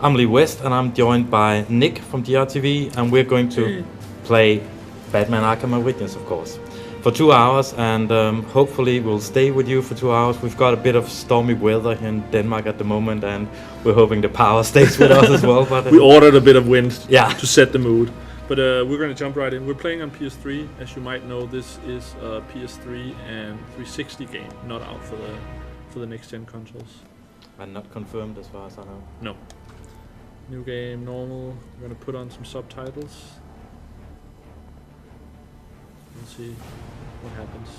I'm Lee West, and I'm joined by Nick from DRTV, and we're going to play Batman Arkham Origins, of course, for 2 hours, and hopefully we'll stay with you for 2 hours. We've got a bit of stormy weather here in Denmark at the moment, and we're hoping the power stays with us as well. But we ordered a bit of wind yeah, to set the mood. But we're going to jump right in. We're playing on PS3. As you might know, this is a PS3 and 360 game, not out for the next-gen consoles. And not confirmed as far as I know. No. New game, normal. We're going to put on some subtitles. Let's see what happens.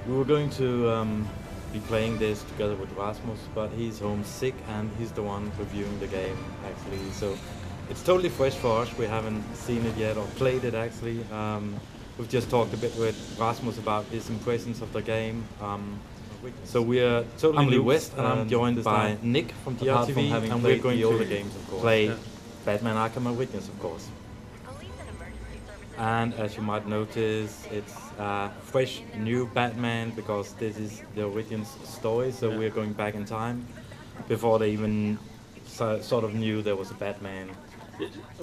We were going to be playing this together with Rasmus, but he's home sick and he's the one reviewing the game actually. So it's totally fresh for us. We haven't seen it yet or played it actually. We've just talked a bit with Rasmus about his impressions of the game. So we're totally Lee West, and I'm joined by Nick from DRTV, and we're going to play Batman Arkham Origins, of course. And as you might notice, it's a fresh new Batman because this is the Origins story. So we're going back in time before they even sort of knew there was a Batman.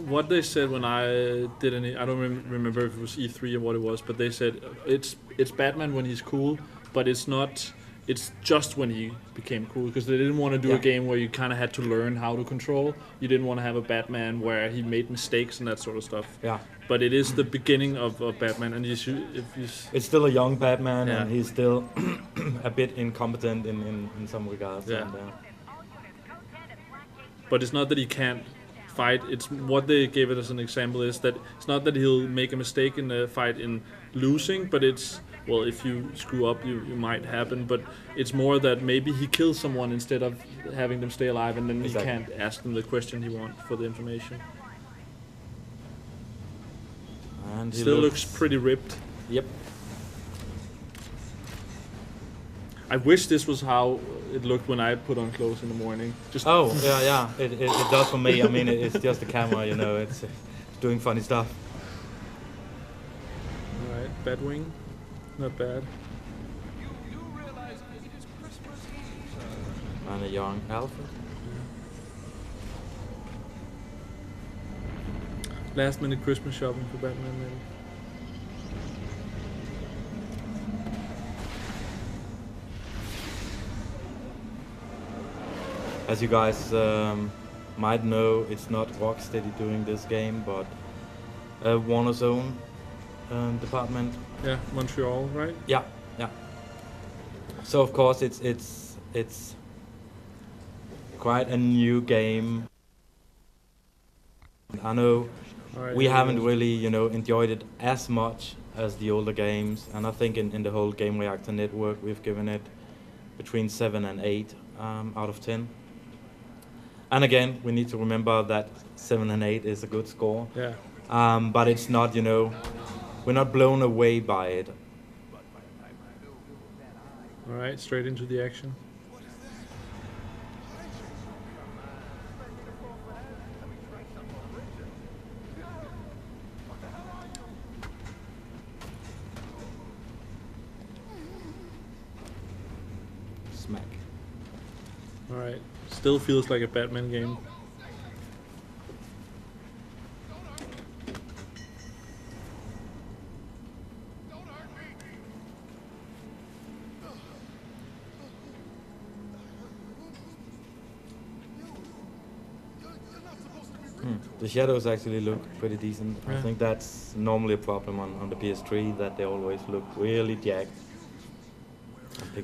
What they said when I did I don't remember if it was E3 or what it was, but they said it's Batman when he's cool, but it's not. It's just when he became cool, because they didn't want to do a game where you kind of had to learn how to control. You didn't want to have a Batman where he made mistakes and that sort of stuff. Yeah. But it is the beginning of Batman, and it's still a young Batman, and he's still a bit incompetent in some regards. Yeah. And, but it's not that he can't fight. It's what they gave it as an example is that it's not that he'll make a mistake in the fight in losing, but it's, well, if you screw up, you might happen, but it's more that maybe he kills someone instead of having them stay alive, and then he can't ask them the question he wants for the information. And he still looks pretty ripped. Yep. I wish this was how it looked when I put on clothes in the morning. Just yeah. It does for me. I mean, it's just the camera, you know. It's doing funny stuff. All right, Batwing. Not bad. And a young Alfred. Last minute Christmas shopping for Batman, maybe. As you guys might know, it's not Rocksteady doing this game, but Warner's own department. Yeah, Montreal, right? Yeah. So of course it's quite a new game. I know we haven't really, you know, enjoyed it as much as the older games, and I think in the whole Gamereactor network we've given it between 7 and 8 out of 10. And again, we need to remember that 7 and 8 is a good score. Yeah. But it's not, you know, we're not blown away by it. All right, straight into the action. Smack. All right, still feels like a Batman game. The shadows actually look pretty decent. I think that's normally a problem on the PS3, that they always look really jagged.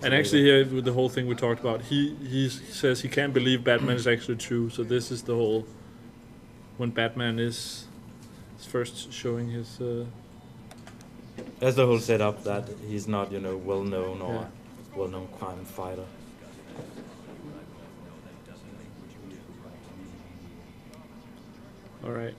And actually here, with the whole thing we talked about, he says he can't believe Batman is actually true. So this is the whole, when Batman is first showing his... That's the whole setup, that he's not, you know, well-known or well-known crime fighter. All right.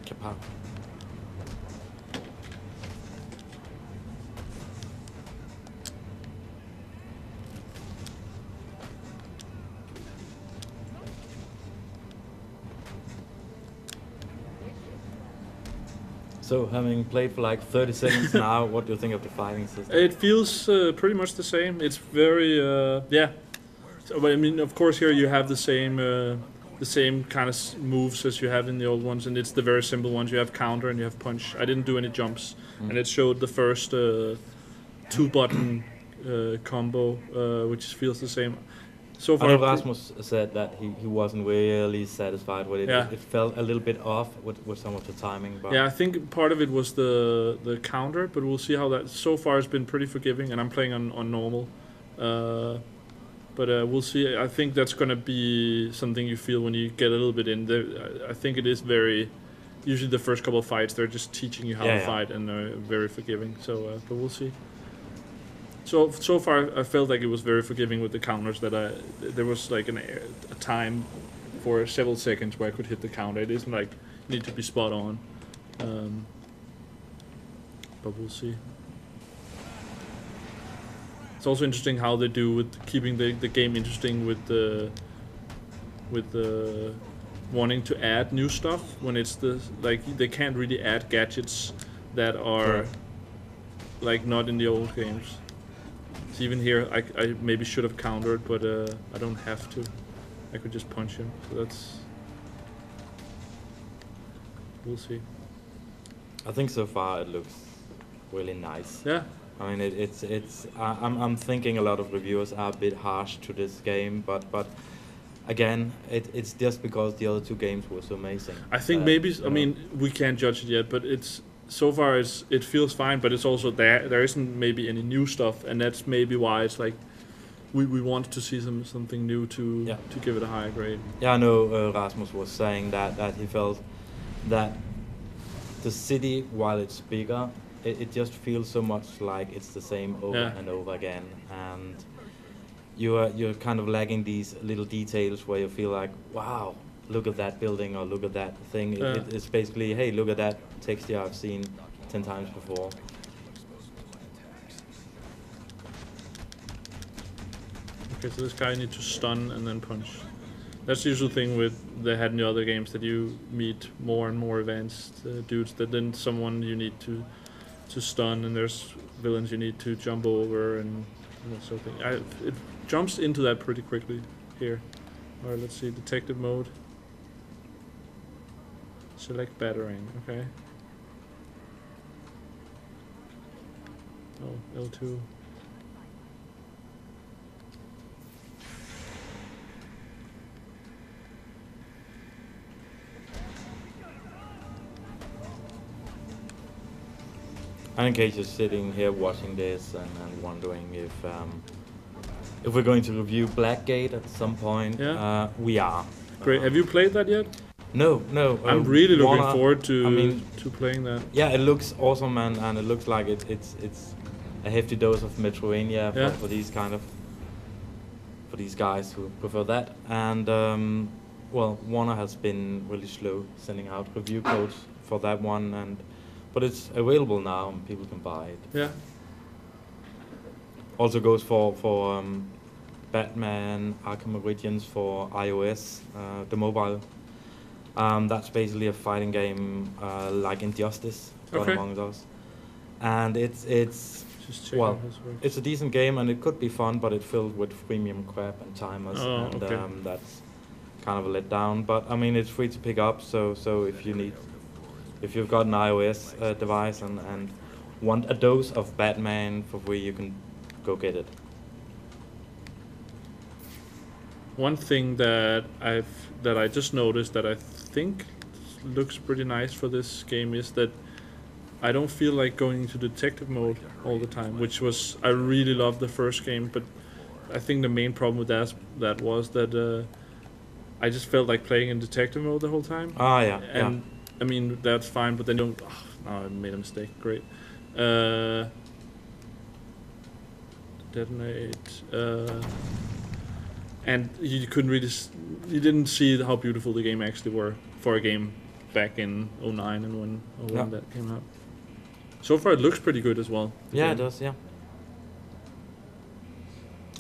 Kapow. So, having played for like 30 seconds now, what do you think of the fighting system? It feels pretty much the same. It's very yeah. So, but I mean, of course, here you have the same kind of moves as you have in the old ones, and it's the very simple ones. You have counter and you have punch. I didn't do any jumps, and it showed the first 2-button combo, which feels the same. So I far, know Rasmus said that he wasn't really satisfied with it. Yeah. It felt a little bit off with some of the timing. But yeah, I think part of it was the counter, but we'll see how that. So far, has been pretty forgiving, and I'm playing on normal. But we'll see. I think that's going to be something you feel when you get a little bit in there. I think it is very. Usually, the first couple of fights, they're just teaching you how to fight, and they're very forgiving. So, but we'll see. So far, I felt like it was very forgiving with the counters. That there was like a time for several seconds where I could hit the counter. It isn't like you need to be spot on. But we'll see. It's also interesting how they do with keeping the game interesting with the wanting to add new stuff when it's they can't really add gadgets that are like not in the old games. So even here I maybe should have countered, but I don't have to. I could just punch him. So that's we'll see. I think so far it looks really nice. Yeah. I mean, I'm thinking a lot of reviewers are a bit harsh to this game, but again, it's just because the other two games were so amazing. I think maybe, I mean, we can't judge it yet, but it's so far it feels fine, but it's also there isn't maybe any new stuff, and that's maybe why it's like we want to see something new to give it a higher grade. Yeah, I know Rasmus was saying that he felt that the city, while it's bigger, it just feels so much like it's the same over and over again, and you're kind of lacking these little details where you feel like, wow, look at that building or look at that thing. It's basically, hey, look at that texture I've seen 10 times before. Okay, so this guy you need to stun and then punch. That's the usual thing with they had in the other games, that you meet more and more advanced dudes, that then someone you need to stun, and there's villains you need to jump over and that sort of thing. It jumps into that pretty quickly here. Alright, let's see, detective mode. Select battering, okay. Oh, L2. And in case you're sitting here watching this and wondering if we're going to review Blackgate at some point, we are. Great. Have you played that yet? No. I'm really looking forward to playing that. Yeah, it looks awesome, and it looks like it's a hefty dose of Metroidvania for these for these guys who prefer that. And well, Warner has been really slow sending out review codes for that one, but it's available now and people can buy it. Yeah. Also goes for Batman Arkham Origins for iOS, the mobile. That's basically a fighting game like Injustice, God Among Us, and it's well, it's a decent game and it could be fun, but it's filled with freemium crap and timers, that's kind of a letdown. But I mean, it's free to pick up, so if you've got an iOS device and want a dose of Batman for free, you can go get it. One thing that I just noticed that I think looks pretty nice for this game is that I don't feel like going into detective mode all the time, which was, I really loved the first game, but I think the main problem with that was that I just felt like playing in detective mode the whole time. And I mean, that's fine, but then you don't, I made a mistake, great. Detonate, and you couldn't really, you didn't see how beautiful the game actually were for a game back in 09 and when that came out. So far, it looks pretty good as well. Yeah, it does. Yeah.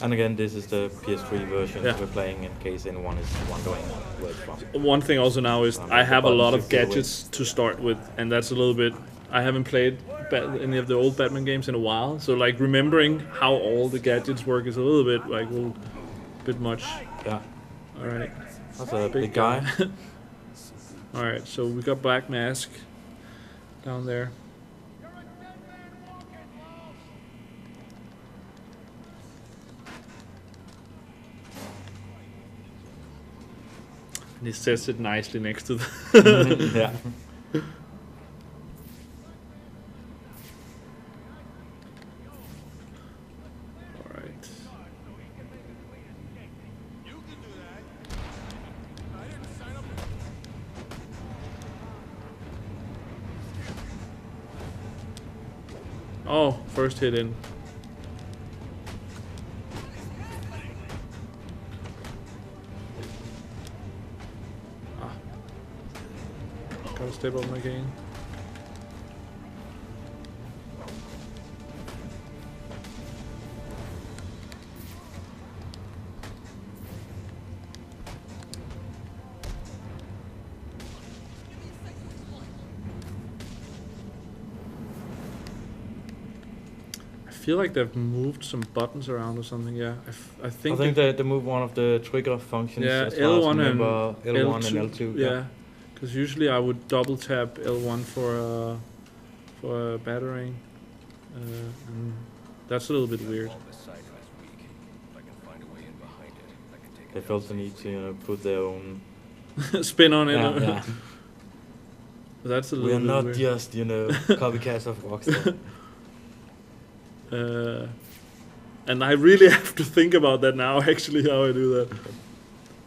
And again, this is the PS3 version we're playing in case anyone is wondering where it's from. One thing also now is I have a lot of gadgets to start with, and that's a little bit. I haven't played any of the old Batman games in a while, so like remembering how all the gadgets work is a little bit like bit much. Yeah. All right. That's a big guy. All right, so we got Black Mask down there. And he sets it nicely next to the. Yeah. All right. Oh, first hit in. Gotta step up my game. I feel like they've moved some buttons around or something. Yeah, I think they moved one of the trigger functions. Yeah, as far as L1 I and remember, L1 L2. and L2. Yeah, because usually I would double tap L1 for battering, and that's a little bit weird. They felt the need to put their own spin on it. Yeah. That's a little We are bit not weird. just copycats of Rockstar. And I really have to think about that now, actually, how I do that.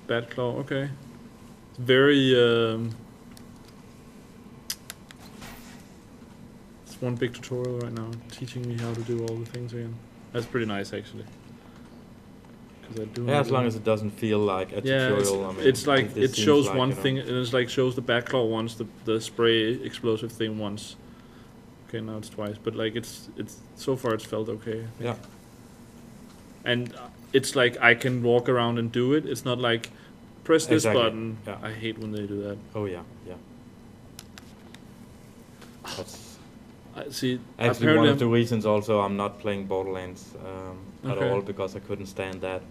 Bat Claw, okay. It's very, it's one big tutorial right now, teaching me how to do all the things again. That's pretty nice, actually. 'Cause I do Yeah, as long as it doesn't feel like a yeah, tutorial. I mean, it's like, this it seems shows like, one thing, and it's like shows the Bat Claw once, the spray explosive thing once. Okay, now it's twice, but like it's so far it's felt okay. I think. Yeah. And it's like I can walk around and do it. It's not like press this Exactly. button. Yeah. I hate when they do that. Oh yeah, yeah. That's I see. actually one of the reasons also I'm not playing Borderlands at Okay. all, because I couldn't stand that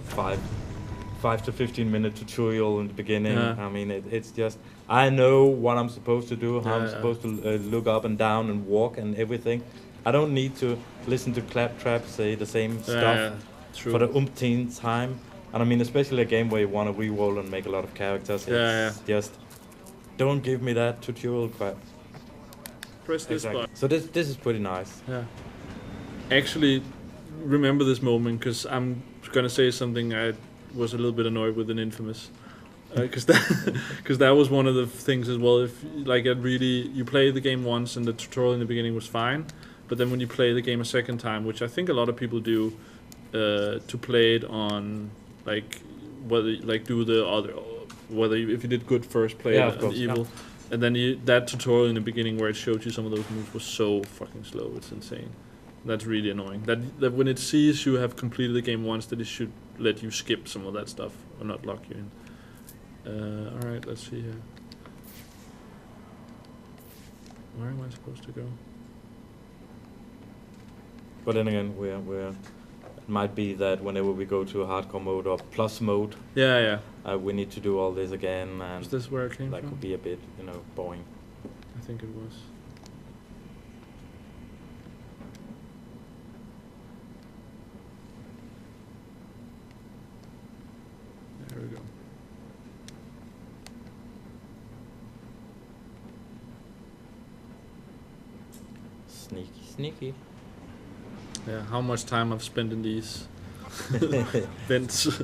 5 to 15 minute tutorial in the beginning. Yeah. I mean, it's just, I know what I'm supposed to do, how I'm Yeah. supposed to look up and down and walk and everything. I don't need to listen to Claptrap say the same stuff true. for the umpteenth time. And I mean, especially a game where you want to re-roll and make a lot of characters. It's just, don't give me that tutorial crap. Press this Exactly. button. So this is pretty nice. Yeah. Actually, remember this moment, because I'm gonna say something I was a little bit annoyed with in Infamous, because that was one of the things as well. If like you play the game once and the tutorial in the beginning was fine, but then when you play the game a second time, which I think a lot of people do, to play it on like whether like do the other whether you, if you did good first, play Yeah, it of on course, evil. And then that tutorial in the beginning where it showed you some of those moves was so fucking slow. It's insane. That's really annoying. That when it sees you have completed the game once, that it should let you skip some of that stuff or not lock you in. All right, let's see here. Where am I supposed to go? But then again, it might be that whenever we go to a hardcore mode or plus mode, Yeah. we need to do all this again, and Is this where it came that from? could be a bit, boring. I think it was. There we go. Sneaky. Yeah, how much time I've spent in these vents.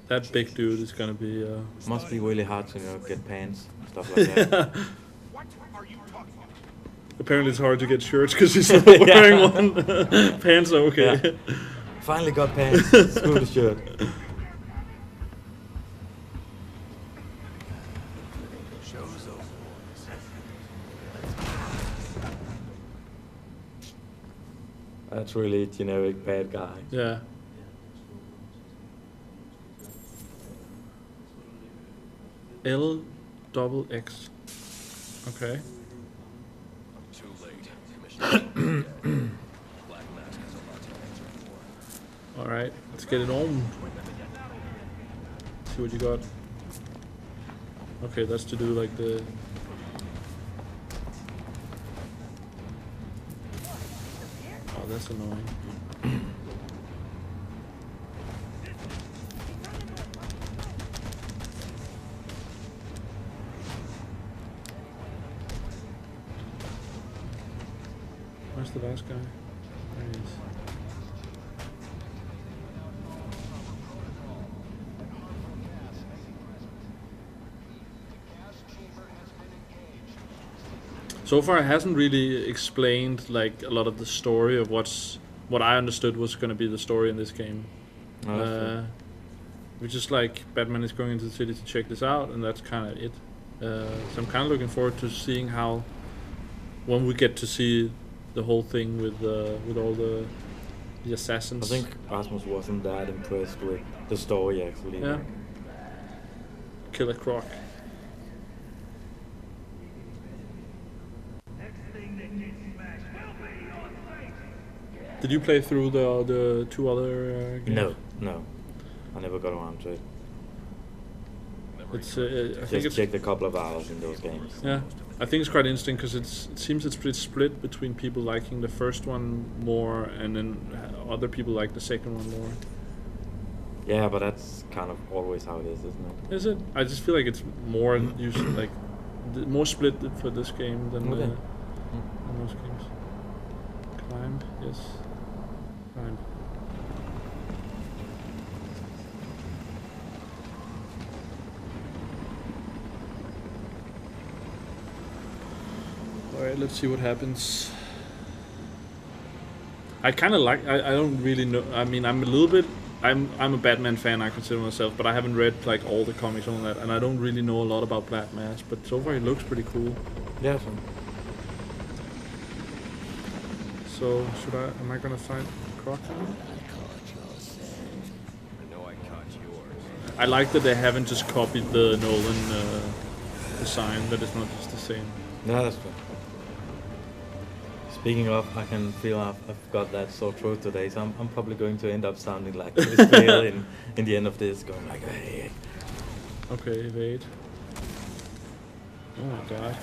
That big dude is gonna be. Must be really hard to get pants, stuff like that. Apparently, it's hard to get shirts because he's not wearing one. Pants are okay. Yeah. Finally got pants. Screw the shirt. That's really generic bad guy. Yeah. L double X. Okay. Too late. Commissioner. Black Mask has a lot to answer for. All right, let's get it on. See what you got. Okay, that's to do like the. Oh, that's annoying. Where's the last guy? There he is. So far, it hasn't really explained like a lot of the story of what I understood was going to be the story in this game. Which is like Batman is going into the city to check this out, and that's kind of it. So I'm kind of looking forward to seeing how, when we get to see the whole thing with all the assassins. I think Rasmus wasn't that impressed with the story actually. Yeah. Killer Croc. Did you play through the two other games? No. I never got around to it. It's I think it's checked a couple of hours in those games. yeah. I think it's quite interesting because it seems it's pretty split between people liking the first one more and then other people like the second one more. Yeah, but that's kind of always how it is, isn't it? Is it? I just feel like it's more usually like more split for this game than Okay. than most games. Climb, yes. Climb. Alright, let's see what happens. I kind of like. I don't really know. I mean, I'm a little bit. I'm a Batman fan. I consider myself, but I haven't read like all the comics on that, and I don't really know a lot about Black Mask. But so far, it looks pretty cool. Yeah. So should I? Am I gonna fight Croc? I know I caught yours. I like that they haven't just copied the Nolan design. That it's not just the same. Yeah, that's good. Speaking of, I can feel I've got that sore throat today, so I'm probably going to end up sounding like Chris Bale in the end of this, going like, hey. Okay, evade. Oh my god.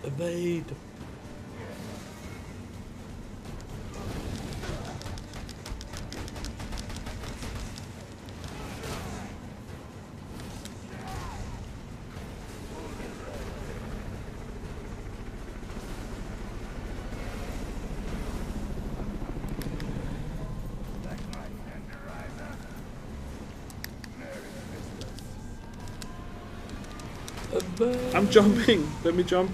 Evade. I'm jumping. Let me jump.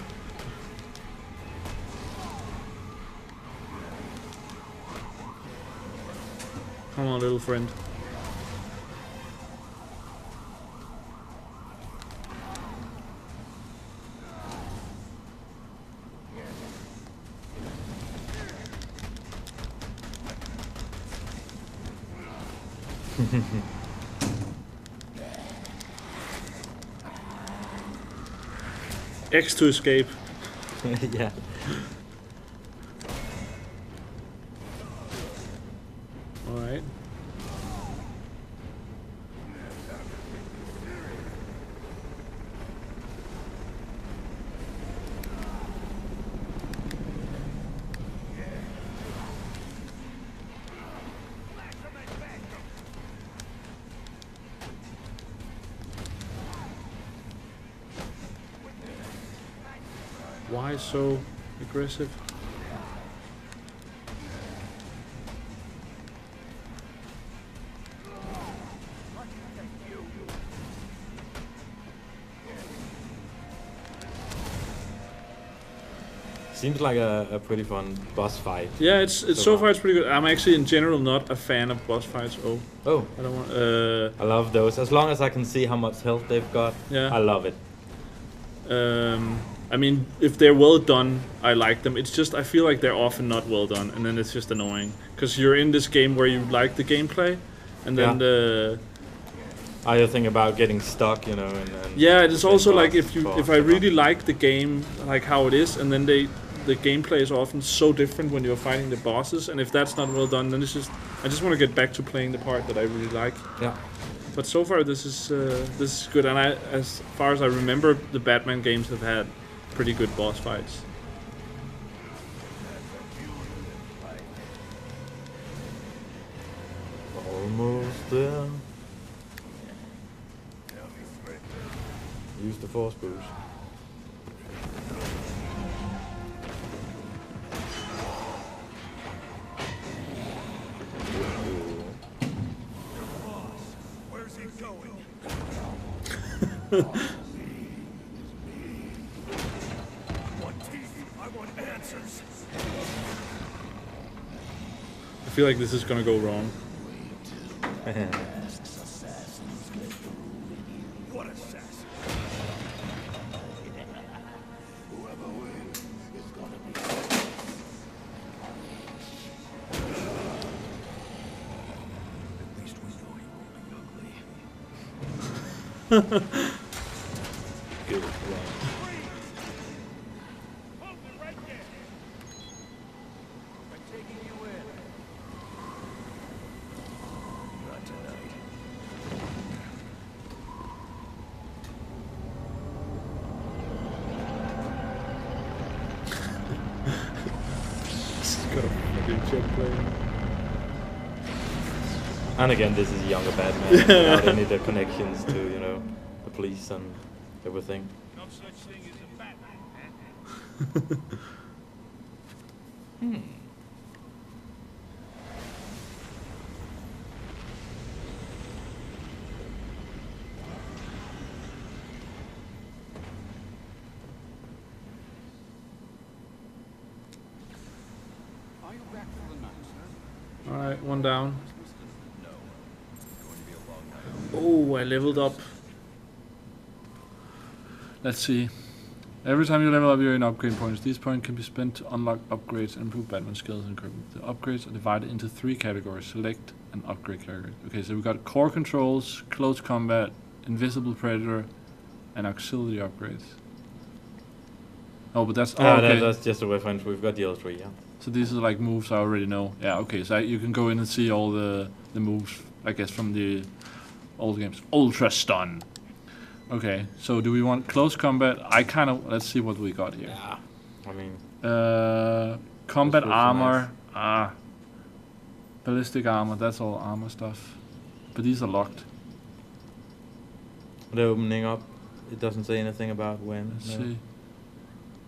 Come on, little friend. X to escape. Yeah. Alright. Why so aggressive? Seems like a pretty fun boss fight. Yeah, it's so far it's pretty good. I'm actually in general not a fan of boss fights. Oh, I don't want. I love those. As long as I can see how much health they've got, Yeah. I love it. I mean, if they're well done, I like them. It's just I feel like they're often not well done, and then it's just annoying because you're in this game where you like the gameplay, and then the I think about getting stuck, you know. And yeah, it's also like boss if I really like the game, like how it is, and then the gameplay is often so different when you're fighting the bosses, and if that's not well done, then it's just I just want to get back to playing the part that I really like. Yeah. But so far this is good, and as far as I remember, the Batman games have had pretty good boss fights. Almost there. Use the force boost. Where's he going? I want answers. I feel like this is gonna go wrong. What assassin? At least we know he won't be ugly. Good. Hold it right there. I'm taking you in. Not tonight. It's got a fucking jet plane. And again, this is a younger Batman without any of the connections to, you know, the police and everything. No such thing as a Batman. Are you back for the night, sir? All right, one down. No. Going to be a long night. Oh, I leveled up. Let's see. Every time you level up, you earn upgrade points. These points can be spent to unlock upgrades and improve Batman skills and equipment. The upgrades are divided into 3 categories. Select and upgrade categories. Okay, so we got core controls, close combat, invisible predator, and auxiliary upgrades. Oh, but that's okay. That's just a reference. We've got the other 3, yeah. So these are like moves I already know. Yeah, okay. So you can go in and see all the moves, I guess, from the old games. Ultra Stun. Okay, so do we want close combat? I kind of... Let's see what we got here. Yeah. I mean, Combat looks armor. Ballistic armor. That's all armor stuff. But these are locked. they're opening up. It doesn't say anything about when. Let's no. see.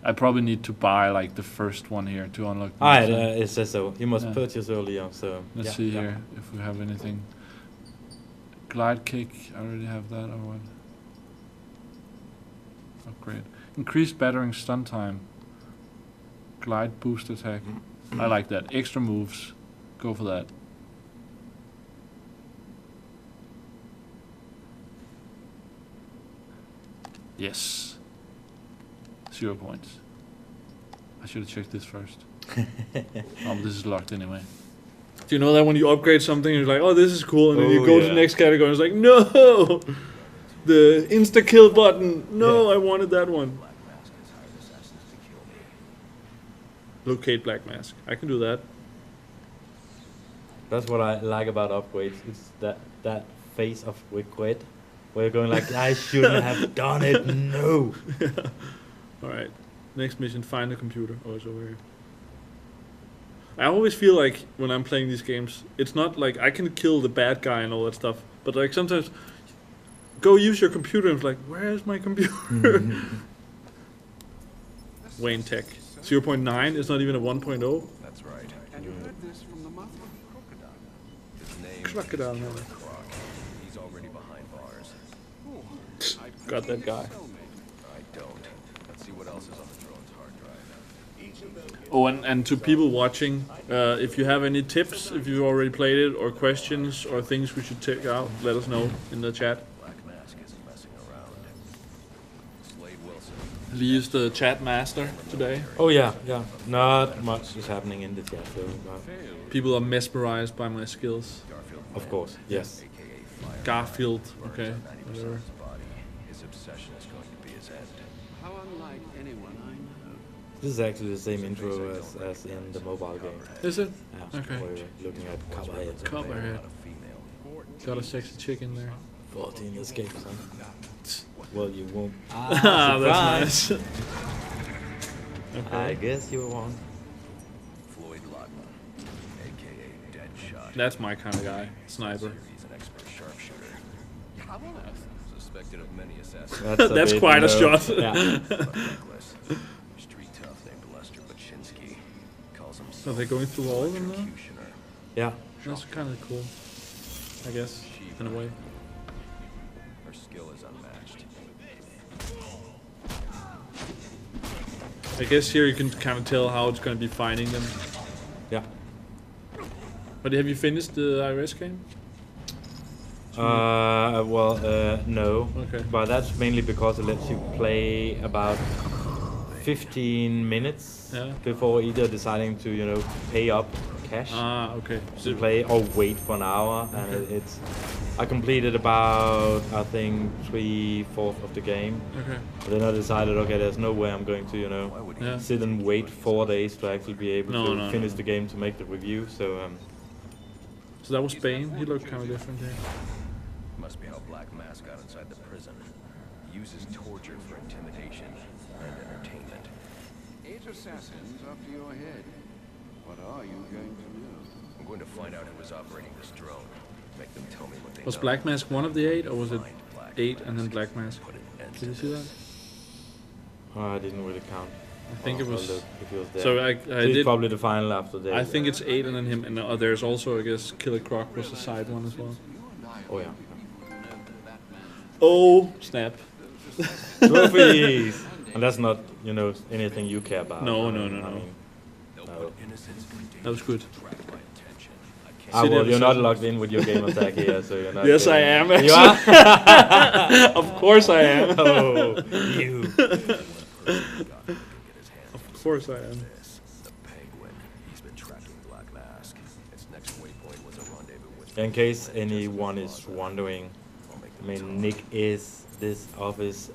I probably need to buy like the first one here to unlock. the Ah, next one. it says so. You must Yeah. purchase earlier, so... Let's yeah, see yeah. here if we have anything. Glide kick. I already have that. Or what? Upgrade. Increased battering stun time. Glide boost attack. I like that. Extra moves. Go for that. Yes. 0 points. I should have checked this first. Oh, but this is locked anyway. Do you know that when you upgrade something, you're like, oh, this is cool, and then you Oh, go to yeah. the next category, and it's like, no! The insta-kill button. No, Yeah. I wanted that one. Black Mask has hired assassins to kill me. Locate Black Mask. I can do that. That's what I like about upgrades. It's that face of regret, where you're going like, I shouldn't have done it. No. Alright. Next mission, find the computer. Oh, it's over here. I always feel like when I'm playing these games, it's not like I can kill the bad guy and all that stuff, but like sometimes, go use your computer and it's like, where's my computer? Wayne Tech. 0.9 is not even a 1.0. That's right. And you heard this from the mouth of a crocodile. His name Crocodile, is man. Croc. He's already behind bars. Oh, I Got that guy. I don't. Let's see what else is on the drone's hard drive. Oh, and to people watching, if you have any tips, if you've already played it, or questions, or things we should check out, let us know in the chat. Black Mask isn't messing around. Slade Wilson, Lee is the chat master today. Oh yeah. Not much is happening in the chat, so People are mesmerized by my skills. of course, yes. Garfield, okay. Whatever. His obsession is going to be his end. How unlike anyone I know. This is actually the same intro as in the mobile game. Is it? Yeah, Okay. where you're looking at Copperhead. Copperhead. Got a sexy chick in there. 14 escapes, huh? Well, you won't. Ah, that's nice. I guess you won't. Floyd Lockman, aka Deadshot. That's my kind of guy. Sniper. He's an expert sharpshooter. How on earth? Suspected of many assassins. That's bit, quite a you know, shot. Yeah. Reckless. Street tough named Lester Baczynski. Calls himself Are they going through all of them now? executioner. Yeah. That's kind of cool. I guess, in a way. Her skill is unmatched. I guess here you can kind of tell how it's going to be finding them. Yeah. But have you finished the IRS game? No. Okay. But that's mainly because it lets you play about 15 minutes Yeah. before either deciding to, pay up cash Ah, okay. to play or wait for an hour. And Okay. I completed about, I think, 3/4 of the game. Okay. But then I decided, okay, there's no way I'm going to, Why would he? Yeah. sit and wait 4 days to actually be able No, to no, finish no. the game to make the review. So So that was Bane. He looked kind of different here. Must be how Black Mask got inside the prison. He uses torture for intimidation and entertainment. 8 assassins up to your head. What are you going to do? I'm going to find out who was operating this drone. Make them tell me what they Was know. Black Mask one of the 8, or was it Find Black 8 and then Mask. Black Mask? Put an end Did you to see this. that? I didn't really count. I think it I'll was. look if it was there. So I It's did. probably the final after that. I think it's 8 and then him, and there's also, I guess, Killer Croc was a side one as well. Oh yeah. Oh snap! Trophies. And that's not, anything you care about. No, I no, mean- no, I no. mean, no. Innocence in That was good. attract my attention. I can't Ah, Sit well, down, you're not sit. logged in with your game attack here, so you're not. Yes, I getting- am. You are. Of course I am. Oh, you. Of course I am. this. The Penguin. He's been tracking Black Mask. Its next waypoint was a rendezvous with In case anyone is wondering, I mean, Nick is this office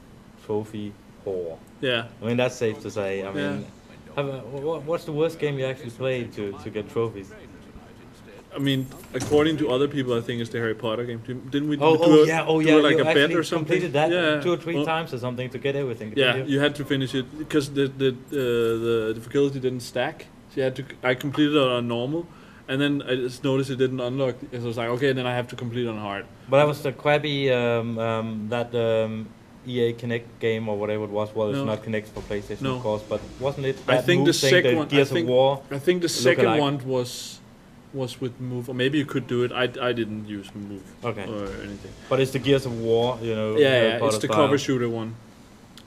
trophy whore. Yeah. I mean, that's safe to say. I mean, Yeah. what's the worst game you actually played to get trophies? I mean, according to other people, I think it's the Harry Potter game. Didn't we Oh do yeah, like you a bet actually or something? completed that Yeah. 2 or 3 Well, times or something to get everything. Yeah, didn't you? you had to finish it because the difficulty didn't stack. So you had to. I completed it on normal, and then I just noticed it didn't unlock. So I was like, okay, then I have to complete on hard. But that was the crappy EA Connect game or whatever it was. Well, it's No. not Connect for PlayStation, No. of course, but wasn't it? I That think the move thing, second one. Gears of War. I think the second Lookalike. one was with Move, or maybe you could do it. I didn't use Move Okay, or anything. but it's the Gears of War, Harry Yeah, it's Potter the style. cover shooter one.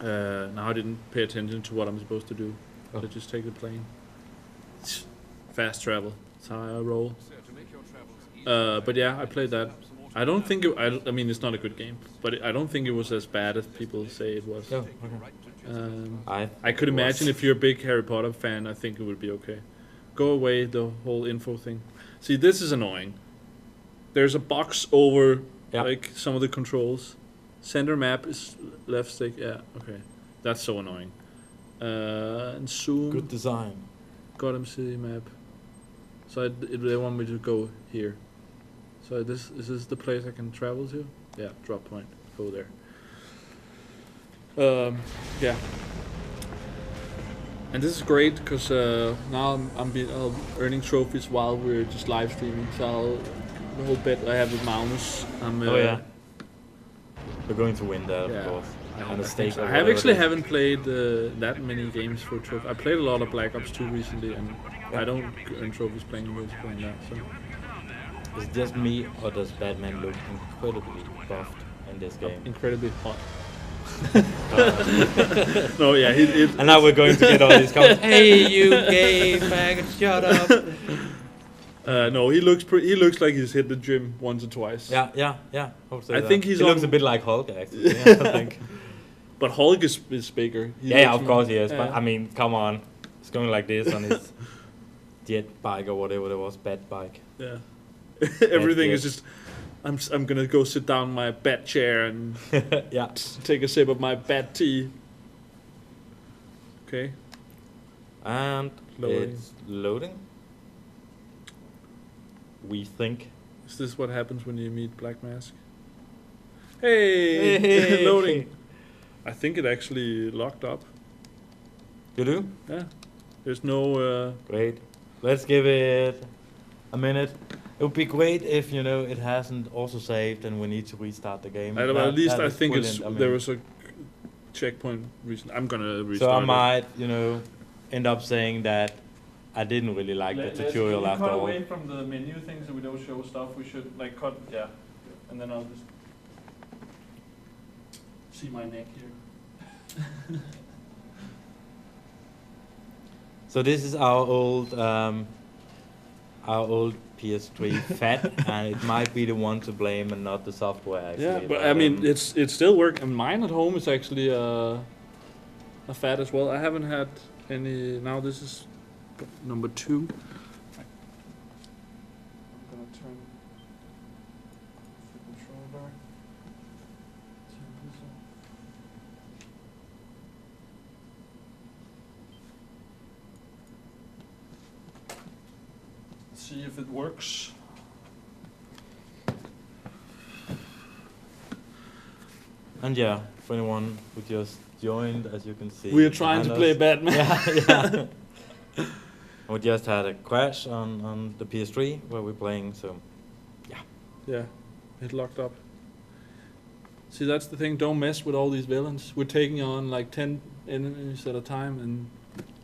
Now I didn't pay attention to what I'm supposed to do. Oh. I just take the plane. Fast travel. That's how I roll. But yeah, I played that. I don't think it, I mean, it's not a good game, but I don't think it was as bad as people say it was. Oh, okay. I could imagine if you're a big Harry Potter fan, I think it would be okay. Go away, the whole info thing. See, this is annoying. There's a box over Yeah. like some of the controls. Center map is left stick. Yeah, okay. That's so annoying. And zoom. Good design. Gotham City map. So they want me to go here. So is this the place I can travel to? Yeah, drop point. Go there. Yeah. And this is great because now I'm earning trophies while we're just live streaming. So the whole bet I have with Magnus. Oh yeah. We're going to win that, Yeah. of course. I And a stake. or I whatever actually it is. haven't played that many games for trophy. I played a lot of Black Ops 2 recently, and I don't earn trophies playing that. So Is it just me, or does Batman look incredibly buffed in this game? incredibly hot. No, yeah, And now we're going to get all these comments. Hey, you gay faggot, shut up. no, he looks like he's hit the gym once or twice. Yeah. Hope so. I think he's He looks on- a bit like Hulk, actually. Yeah, I think. But Hulk is bigger. He Yeah, looks of course he is. yeah. But I mean, come on, he's going like this on his jet bike or whatever it was, bat bike. Yeah. Everything is jet. just. I'm gonna go sit down in my bat chair and Yeah. take a sip of my bat tea. Okay. And Loading. it's loading. We think. Is this what happens when you meet Black Mask? Hey, Hey. loading. I think it actually locked up. You do? Yeah. There's no. Great. Let's give it a minute. It would be great if it hasn't also saved and we need to restart the game. At least that I is think it's brilliant. I mean, there was a checkpoint reason. I'm gonna restart. so I it. might end up saying that I didn't really like the tutorial after all. away from the menu thing so we don't show stuff. We should cut. Yeah, and then I'll just see my neck here. So this is our old PS3 fat, and it might be the one to blame and not the software actually. Yeah, but I mean it's still work. And mine at home is actually a fat as well. I haven't had any. Now this is number 2. I'm gonna turn the controller. Turn this on. See if it works. And yeah, for anyone who just joined, as you can see, We are trying to behind play us- Batman. Yeah. We just had a crash on the PS3 where we're playing, so Yeah, it locked up. See, that's the thing. Don't mess with all these villains. We're taking on like 10 enemies at a time,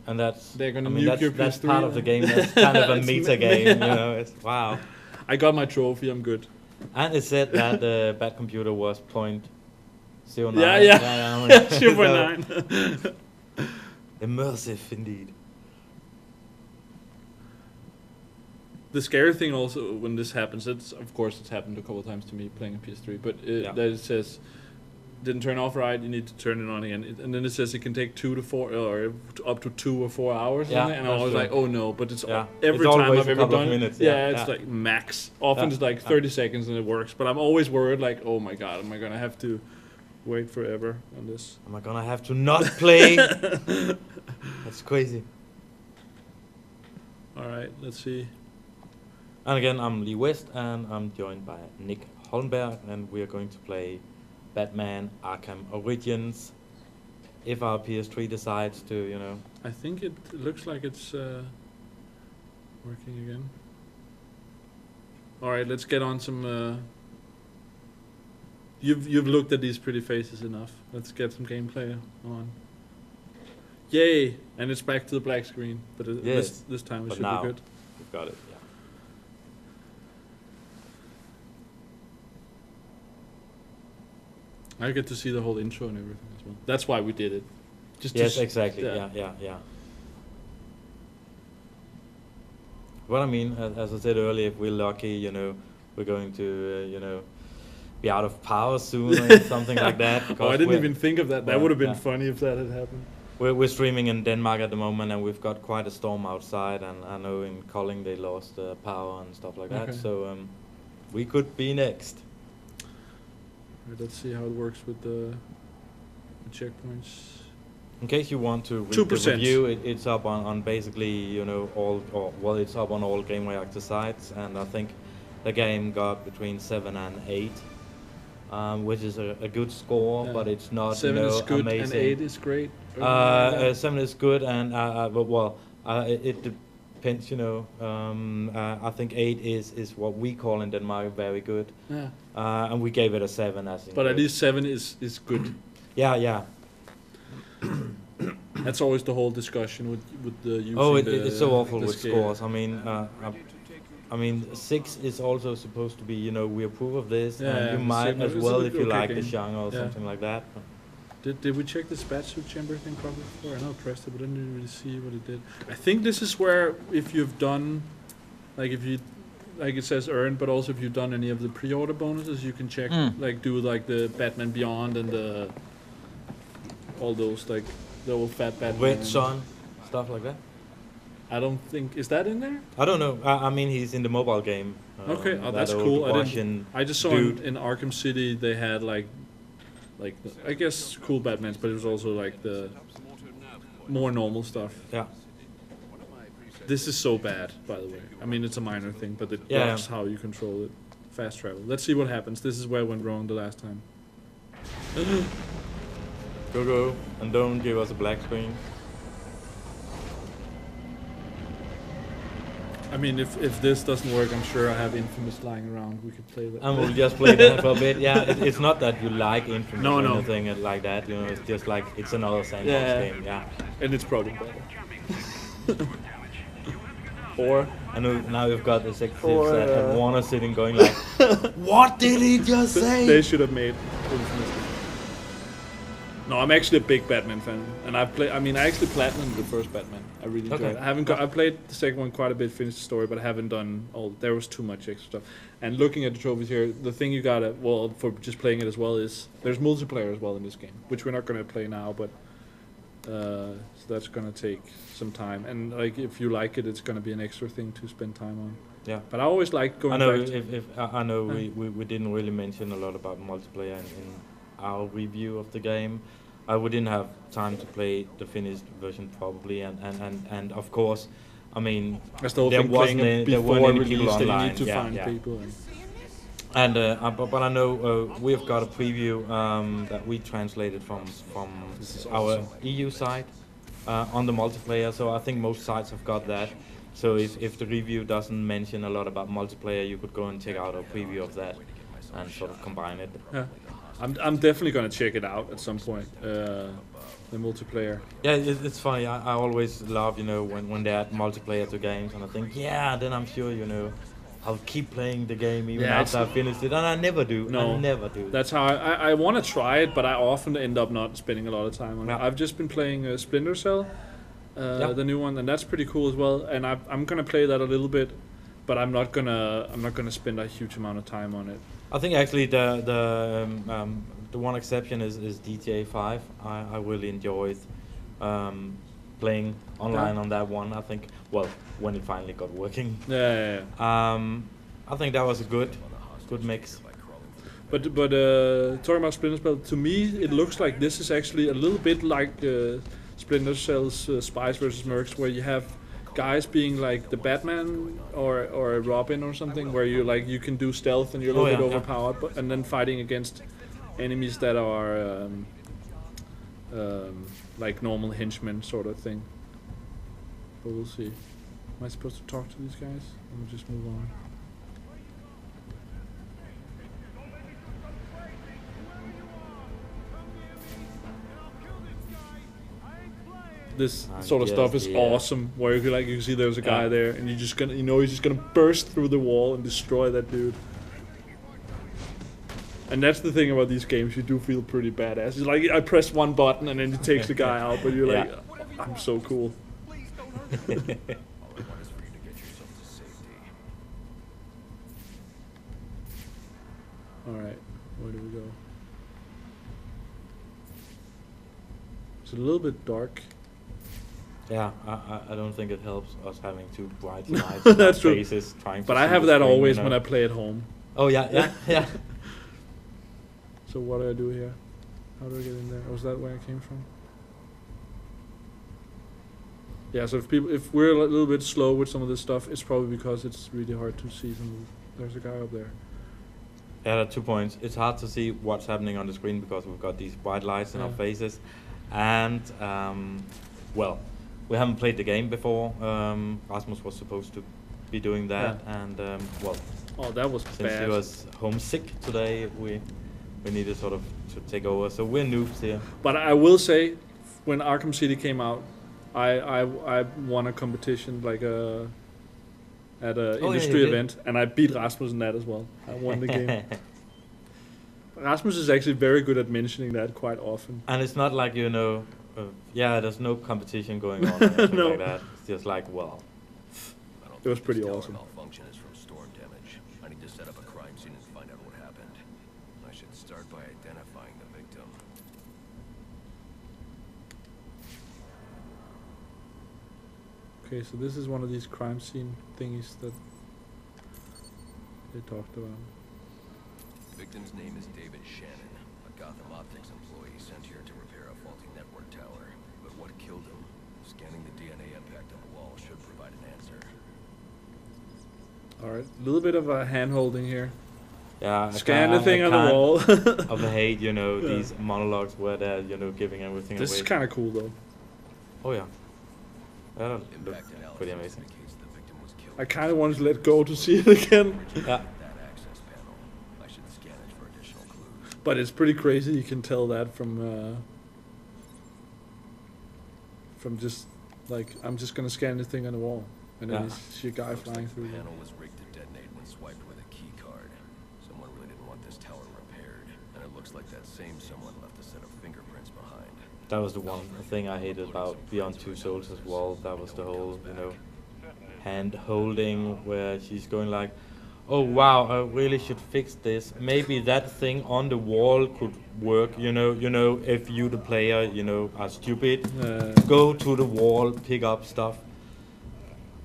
and that's they're gonna I mean, nuke your that's PS3 part of the then. game. That's kind of a It's meta me- game, It's wow. I got my trophy. I'm good. And it said that the bad computer was .09. Yeah. I mean, Super so 9. immersive indeed. The scary thing also when this happens, it's happened a couple of times to me playing a PS3, but that it says didn't turn off right. You need to turn it on again, and then it says it can take 2 to 4 or up to 2 or 4 hours. Yeah, and I that's was true. like, oh no! But it's Yeah. every It's time always I've a ever couple of done it. minutes, Yeah, yeah, it's yeah. like max. Often Yeah, it's like 30 seconds and it works, but I'm always worried like, oh my god, am I gonna have to wait forever on this? Am I gonna have to not play? That's crazy. All right, let's see. And again, I'm Lee West, and I'm joined by Nick Holmberg, and we are going to play Batman Arkham Origins. If our PS3 decides to, I think it looks like it's working again. All right, let's get on some. You've looked at these pretty faces enough. Let's get some gameplay on. Yay! And it's back to the black screen, but Yes, this time it but should now be good. we've got it. Yeah. I get to see the whole intro and everything as well. That's why we did it. Just Yes, to exactly. yeah. Yeah. Well, I mean, as I said earlier, if we're lucky, we're going to, be out of power soon or something like that. Oh, I because didn't we're- even think of that. That well, would have been yeah. funny if that had happened. We're streaming in Denmark at the moment, and we've got quite a storm outside. And I know in Kolding they lost power and stuff like that. Okay. So we could be next. Right, let's see how it works with the checkpoints. In case you want to read 2%. the review, it's up on basically it's up on all Gamereactor sites, and I think the game got between 7 and 8, which is a good score, Yeah. but it's not 7 is good amazing. and 8 is great. 7 is good, and it depends. I think 8 is what we call in Denmark very good, Yeah. and we gave it a 7. I think. But at least 7 is good. Yeah. That's always the whole discussion with the using Oh, the, it's so awful the with scale. scores. I mean, 6 is also supposed to be, we approve of this, Yeah, and you yeah, might it's as a well good- if you okay like the game. genre or Yeah. something like that. Did we check the spat suit chamber thing probably before? I know I pressed it, but I didn't really see what it did. I think this is where if you've done, like it says earned, but also if you've done any of the pre-order bonuses, you can check, Mm. do the Batman Beyond and the all those like the old fat Batman. Red Son, stuff like that. I don't think is that in there. I don't know. I mean, he's in the mobile game. Okay, oh, that that's old cool. Russian I just saw dude. in Arkham City they had like I guess cool Batmans, but it was also like the more normal stuff. Yeah. This is so bad, by the way. I mean, it's a minor thing, but it Yeah, blocks how you control it. Fast travel. Let's see what happens. This is where it went wrong the last time. Go, and don't give us a black screen. I mean, if this doesn't work, I'm sure I have Infamous lying around. We could play that. And we'll just play that for a bit. Yeah, it's not that you like Infamous No, or no. anything like that. You know, it's just like it's another sandbox Yeah. game. Yeah. And it's probably better. Or I know now you've got executives Or, at Warner sitting going like, what did he just say? they should have made Infamous. No, I'm actually a big Batman fan, and I actually platinumed the first Batman. I really enjoyed it. I played the second one quite a bit, finished the story, but I haven't done all. There was too much extra stuff. And looking at the trophies here, the thing you gotta for just playing it as well is there's multiplayer as well in this game, which we're not gonna play now, but so that's gonna take some time. And like if you like it, it's gonna be an extra thing to spend time on. Yeah. But I always like going I know. back. I know we didn't really mention a lot about multiplayer in our review of the game. We didn't have time to play the finished version probably, and of course, I mean, That's the whole there thing. wasn't Playing any- it there before weren't any release, people that you online. need to Yeah, find yeah. people. But I know we've got a preview that we translated from This is our awesome. EU site on the multiplayer. So I think most sites have got that. So if the review doesn't mention a lot about multiplayer, you could go and check out a preview of that and sort of combine it. Yeah. I'm definitely gonna check it out at some point. The multiplayer. Yeah, it's funny. I always love, when they add multiplayer to games, and I think, yeah, then I'm sure, I'll keep playing the game even Yeah, after I've finished it, and I never do. No. I never do. That's how I want to try it, but I often end up not spending a lot of time on it. Yeah. I've just been playing Splinter Cell, Yeah. the new one, and that's pretty cool as well. And I'm gonna play that a little bit, but I'm not gonna spend a huge amount of time on it. I think actually the one exception is GTA 5. I really enjoyed playing online on that one. I think, well, when it finally got working. Yeah. I think that was a good mix. But talking about Splinter Cell, to me it looks like this is actually a little bit like Splinter Cell's Spies vs. Mercs, where you have guys being like the Batman or a Robin or something, where you can do stealth and you're a little bit overpowered, but and then fighting against enemies that are like normal henchmen sort of thing. But we'll see. Am I supposed to talk to these guys? Let me just move on. This sort of stuff is awesome. Where you can see there's a guy there, and you're just gonna, he's just gonna burst through the wall and destroy that dude. And that's the thing about these games, you do feel pretty badass. It's like I press one button and then it takes the guy out, but you're like, I'm so cool. Alright, where do we go? It's a little bit dark. Yeah, I don't think it helps us having two bright lights in our That's true. faces trying to But see I have the that screen, always when I play at home. Oh yeah. So what do I do here? How do I get in there? Was that where I came from? Yeah, so if we're a little bit slow with some of this stuff, it's probably because it's really hard to see some. There's a guy up there. Yeah, there are 2 points. It's hard to see what's happening on the screen because we've got these bright lights in our faces, and well, we haven't played the game before. Rasmus was supposed to be doing that, and well, oh, that was since bad. he was homesick today, we needed sort of to take over. So we're noobs here. But I will say, when Arkham City came out, I won a competition like at a industry event, and I beat Rasmus in that as well. I won the game. Rasmus is actually very good at mentioning that quite often. And it's not like there's no competition going on or anything No. like that. It's just like, well, It was pretty awesome. Malfunction is from storm damage. I need to set up a crime scene and find out what happened. I should start by identifying the victim. Okay, so this is one of these crime scene thingies that they talked about. Victim's name is David Shannon, a Gotham Optics employee sent here to repair a faulty network tower. But what killed him? Scanning the DNA impact on the wall should provide an answer. Alright, a little bit of a hand holding here. Yeah, Scan the thing on the wall. Of hate, these monologues where they're, giving everything This away. is kind of cool though. Oh yeah. That looks Impact pretty analysis amazing. indicates the victim was killed. I kind of wanted to let go to see it again. Yeah. That access panel. I should scan it for additional clues. But it's pretty crazy. You can tell that from just like I'm just gonna scan the thing on the wall, and then Yeah. you see a guy Looks flying like the through. panel was rigged to detonate when swiped with a key card. Someone really didn't want this tower repaired, and it looks like that same someone left a set of fingerprints behind. That was the one thing I hated about Beyond Two Souls as well. That was the whole, hand holding where she's going like, oh wow, I really should fix this. Maybe that thing on the wall could work, if you the player, are stupid. Go to the wall, pick up stuff.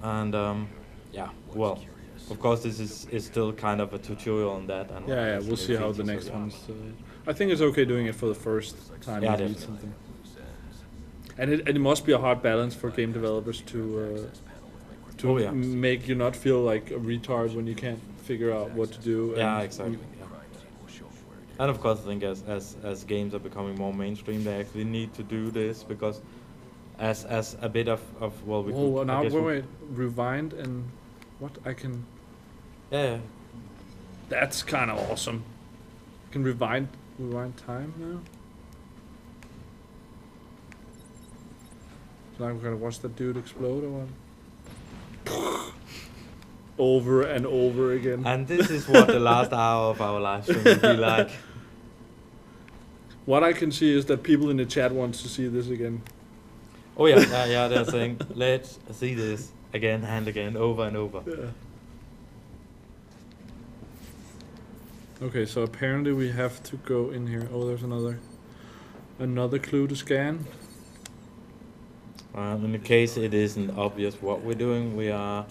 And well, of course this is still kind of a tutorial on that. And Yeah, we'll see how the next one's. I think it's okay doing it for the first time Yeah, you need definitely. something. And it must be a hard balance for game developers to Oh, yeah. make you not feel like a retard when you can't figure out what to do. Yeah, and exactly. you- And of course, I think as games are becoming more mainstream, they actually need to do this because as a bit of well, we Oh, could. now I guess wait, rewind and what I can. Yeah. That's kind of awesome. I can rewind time now. So now we're gonna watch that dude explode or what? Over and over again. And this is what the last hour of our live stream will be like. What I can see is that people in the chat want to see this again. Oh yeah, they're saying let's see this again and again, over and over. Yeah. Okay, so apparently we have to go in here. Oh, there's another clue to scan. In the case it isn't obvious what we're doing, we are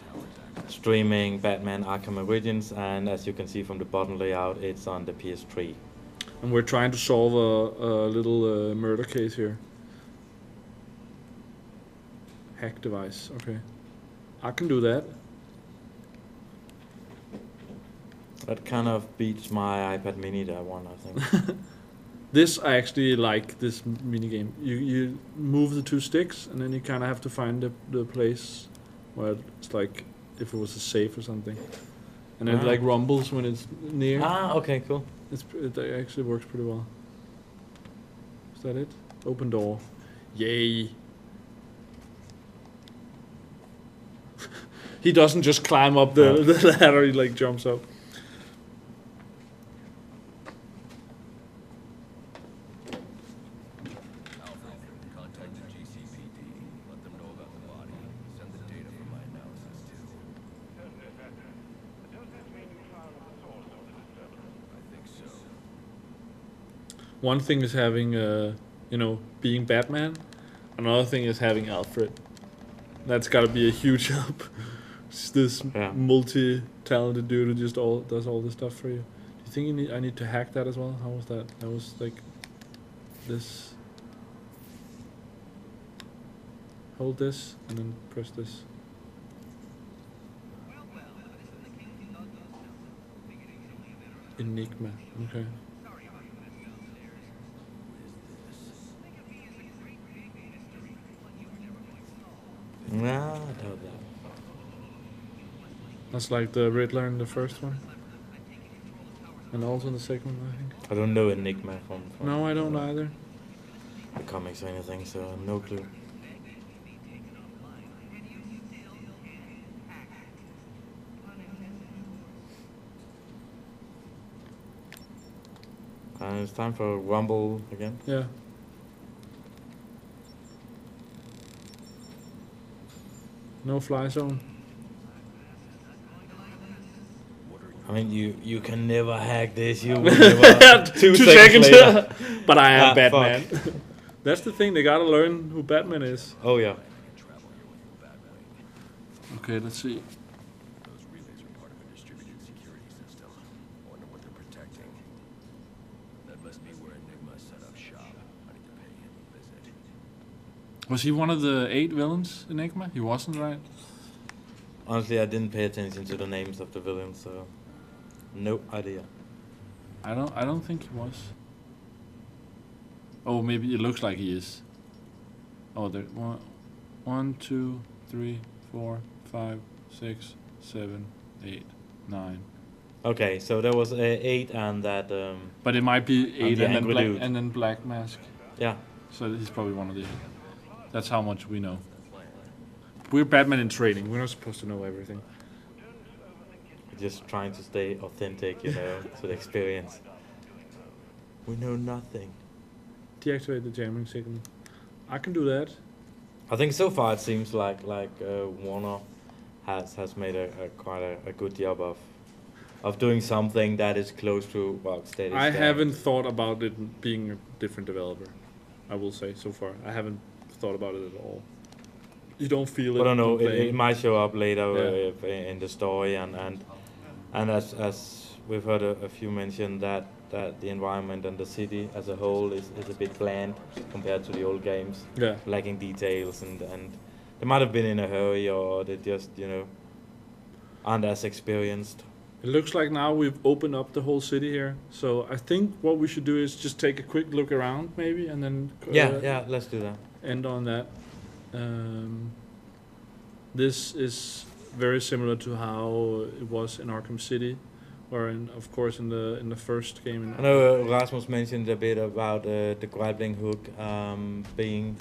streaming Batman Arkham Origins, and as you can see from the button layout, it's on the PS3. And we're trying to solve a little murder case here. Hack device, okay. I can do that. That kind of beats my iPad mini, that one, I think. This I actually like, this minigame. You move the two sticks and then you kind of have to find the place where it's like if it was a safe or something. And then it like rumbles when it's near. Okay, cool. It actually works pretty well. Is that it? Open door. Yay. He doesn't just climb up the ladder, he like jumps up. Contact the GCPD. Let them know about the body. Send the data for my analysis too. I think so. One thing is having, being Batman. Another thing is having Alfred. That's got to be a huge help. It's this multi-talented dude who just does all this stuff for you. Do you think I need to hack that as well? How was that? That was like this. Hold this and then press this. Enigma. Okay. Nah, I doubt that. That's like the Riddler in the first one. And also in the second one, I think. I don't know Enigma from No, I don't either. the comics or anything, so no clue. And it's time for Rumble again. Yeah. No fly zone. I mean, you can never hack this. You will never. 2 seconds later. But I am Ah, Batman. That's the thing, they gotta learn who Batman is. Oh yeah. Travel here with the Batwing. Okay, let's see. Those relays are part of a distributed security system. I wonder what they're protecting. That must be where Enigma set up shop. I need to pay him a visit. Was he one of the 8 villains, Enigma? He wasn't, right? Honestly, I didn't pay attention to the names of the villains, so no idea. I don't think he was. Oh, maybe it looks like he is. Oh, there 1, 2, 3, 4, 5, 6, 7, 8, 9. Okay, so there was 8 and that. But it might be 8 the and then angry black, dude. and then Black Mask. Yeah. So he's probably one of the 8. That's how much we know. We're Batman in training. We're not supposed to know everything. Just trying to stay authentic, you know, to the experience. We know nothing. Deactivate the jamming signal. I can do that. I think so far it seems like Warner has made quite a good job of doing something that is close to Rocksteady. I haven't thought about it being a different developer. I will say so far. I haven't thought about it at all. You don't feel it. I don't know. when It playing. might show up later Yeah. in the story, and as we've heard a few mention that the environment and the city as a whole is a bit bland compared to the old games, Yeah. lacking details, and they might have been in a hurry, or they just aren't as experienced. It looks like now we've opened up the whole city here. So I think what we should do is just take a quick look around, maybe, and then Yeah, let's do that. end on that. This is very similar to how it was in Arkham City, or of course in the first game. I know Rasmus mentioned a bit about the grappling hook being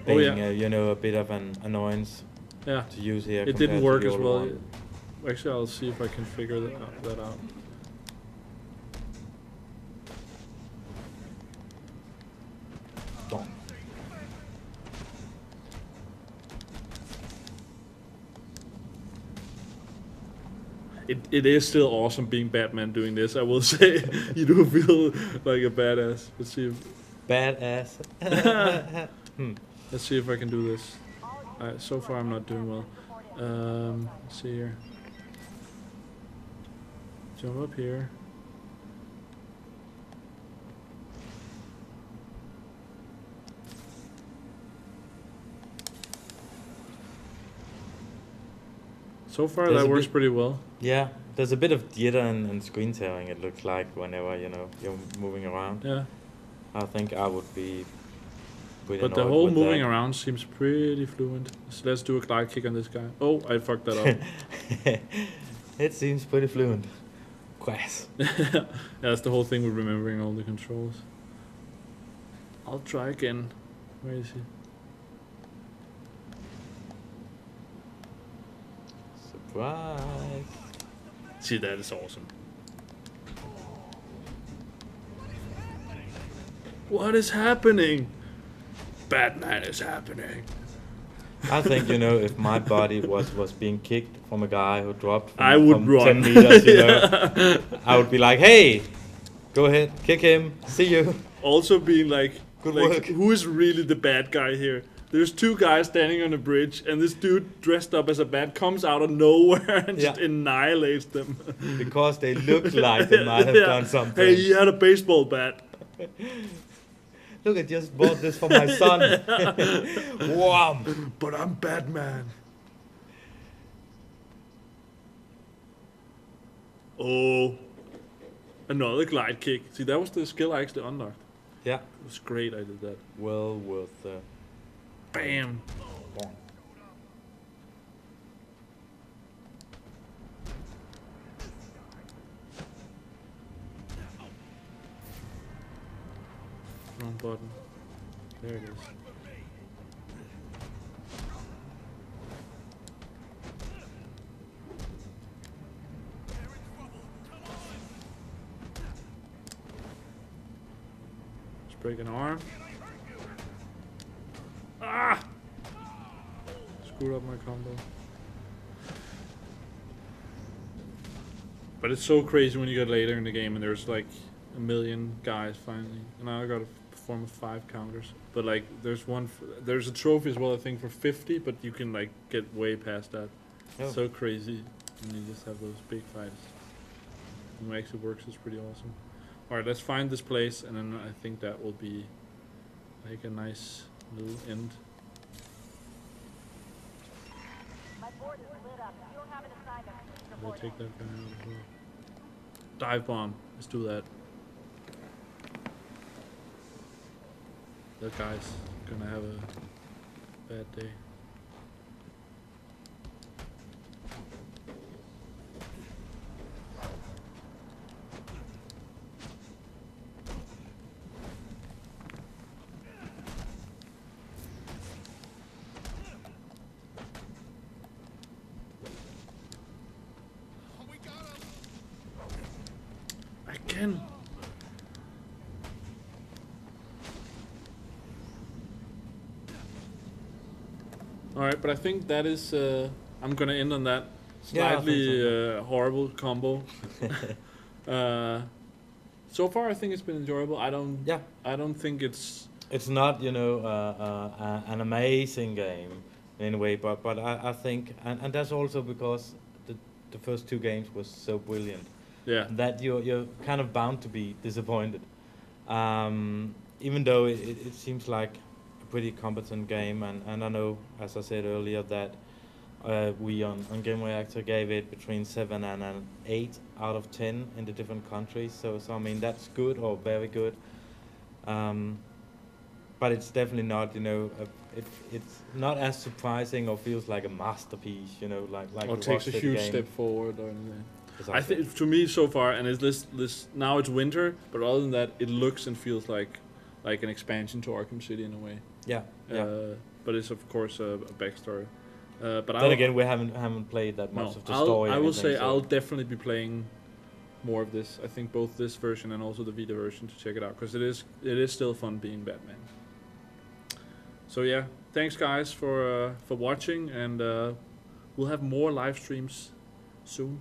a bit of an annoyance Yeah, to use here. it compared didn't to work the as old well. one. Actually, I'll see if I can figure that out. Don't. It is still awesome being Batman doing this, I will say. You do feel like a badass. Let's see if Badass. let's see if I can do this. So far I'm not doing well. Let's see here. Jump up here. So far There's that a works bit- pretty well. Yeah, there's a bit of jitter and screen tearing, it looks like, whenever you're moving around. Yeah. I think I would be pretty But the annoyed whole with moving that. around seems pretty fluent. So let's do a glide kick on this guy. Oh, I fucked that up. It seems pretty fluent. Quass. Yeah, that's the whole thing with remembering all the controls. I'll try again. Where is he? Surprise. See, that is awesome. What is happening? Batman is happening. I think, if my body was being kicked from a guy who dropped from, I would from run. 10 meters, I would be like, hey, go ahead, kick him, see you. Also being like, Good work. who is really the bad guy here? There's 2 guys standing on a bridge, and this dude dressed up as a bat comes out of nowhere and just Yeah. annihilates them. Because they look like they might have Yeah. done something. Hey, he had a baseball bat. Look, I just bought this for my son. Wham! But I'm Batman. Oh. Another glide kick. See, that was the skill I actually unlocked. Yeah, It was great I did that. well worth Bam. Wrong button. There it is. Let's break an arm. Ah! Screwed up my combo. But it's so crazy when you get later in the game and there's like a million guys finally. And now I gotta form of 5 counters. But like, there's there's a trophy as well, I think, for 50, but you can like get way past that. Oh. So crazy, and you just have those big fights. And what actually works is pretty awesome. All right, let's find this place, and then I think that will be like a nice little end. We'll take that guy out as well. Dive bomb. Let's do that. That guy's gonna have a bad day. Again. Alright, but I think that is, I'm gonna end on that slightly horrible combo. So far I think it's been enjoyable. I don't think it's not, you know, an amazing game in a way, but I think, and that's also because the first 2 games was so brilliant. Yeah. That you're kind of bound to be disappointed, even though it seems like a pretty competent game, and I know, as I said earlier, that we on Gamereactor gave it between 7 and an 8 out of 10 in the different countries. So I mean, that's good or very good. But it's definitely not, you know, it's not as surprising or feels like a masterpiece, you know, like or takes a huge step forward or anything. Exactly. I think to me so far, and it's this now it's winter, but other than that, it looks and feels like an expansion to Arkham City in a way. Yeah. But it's of course a backstory. But then again, we haven't played that much of the story. I will say I'll definitely be playing more of this. I think both this version and also the Vita version to check it out, because it is still fun being Batman. So yeah, thanks guys for watching, and we'll have more live streams soon.